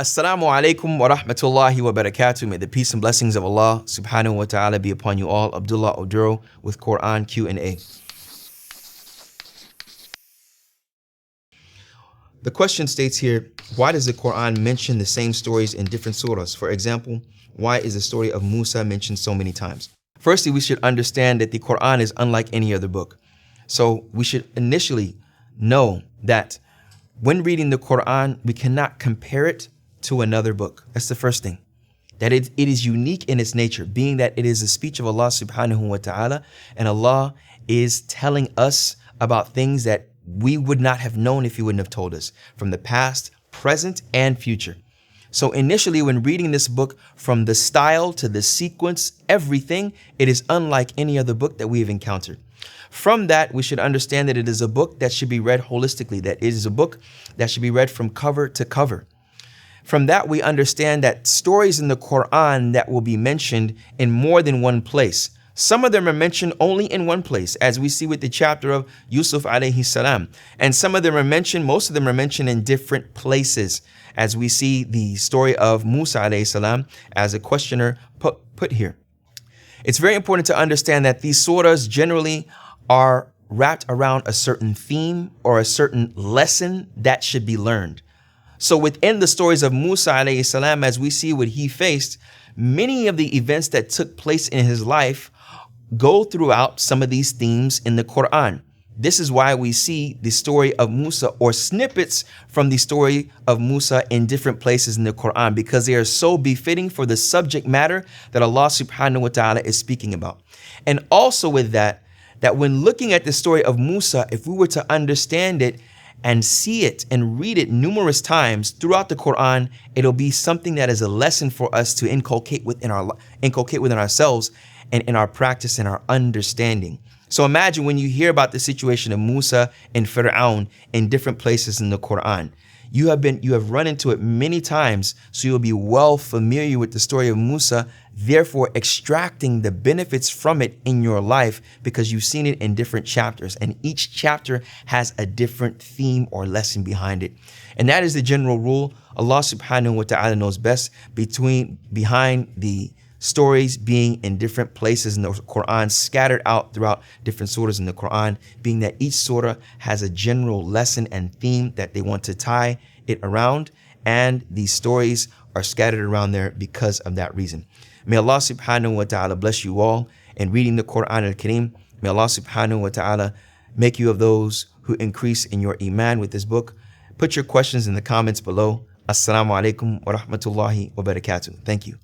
Assalamu alaikum wa rahmatullahi wa barakatuh. May the peace and blessings of Allah subhanahu wa ta'ala be upon you all. Abdullah Oduro with Quran Q&A. The question states here, why does the Quran mention the same stories in different surahs? For example, why is the story of Musa mentioned so many times? Firstly, we should understand that the Quran is unlike any other book. So we should initially know that when reading the Quran, we cannot compare it to another book. That's the first thing. That it is unique in its nature, being that it is the speech of Allah subhanahu wa ta'ala, and Allah is telling us about things that we would not have known if He wouldn't have told us, from the past, present, and future. So initially, when reading this book, from the style to the sequence, everything, it is unlike any other book that we have encountered. From that, we should understand that it is a book that should be read holistically, that it is a book that should be read from cover to cover. From that, we understand that stories in the Quran that will be mentioned in more than one place. Some of them are mentioned only in one place, as we see with the chapter of Yusuf alayhi salam. And some of them are mentioned, most of them are mentioned in different places, as we see the story of Musa alayhi salam as a questioner put here. It's very important to understand that these surahs generally are wrapped around a certain theme or a certain lesson that should be learned. So within the stories of Musa alayhi salam, as we see what he faced, many of the events that took place in his life go throughout some of these themes in the Quran. This is why we see the story of Musa or snippets from the story of Musa in different places in the Quran, because they are so befitting for the subject matter that Allah subhanahu wa ta'ala is speaking about. And also with that when looking at the story of Musa, if we were to understand it and see it and read it numerous times throughout the Quran, it'll be something that is a lesson for us to inculcate within ourselves and in our practice and our understanding. So imagine when you hear about the situation of Musa and Fir'aun in different places in the Quran. You have run into it many times, so you'll be well familiar with the story of Musa, therefore extracting the benefits from it in your life because you've seen it in different chapters, and each chapter has a different theme or lesson behind it. And that is the general rule. Allah subhanahu wa ta'ala knows best behind the stories being in different places in the Quran, scattered out throughout different surahs in the Quran, being that each surah has a general lesson and theme that they want to tie it around, and these stories are scattered around there because of that reason. May Allah subhanahu wa ta'ala bless you all in reading the Quran al-Kareem. May Allah subhanahu wa ta'ala make you of those who increase in your iman with this book. Put your questions in the comments below. Assalamu alaikum wa rahmatullahi wa barakatuh. Thank you.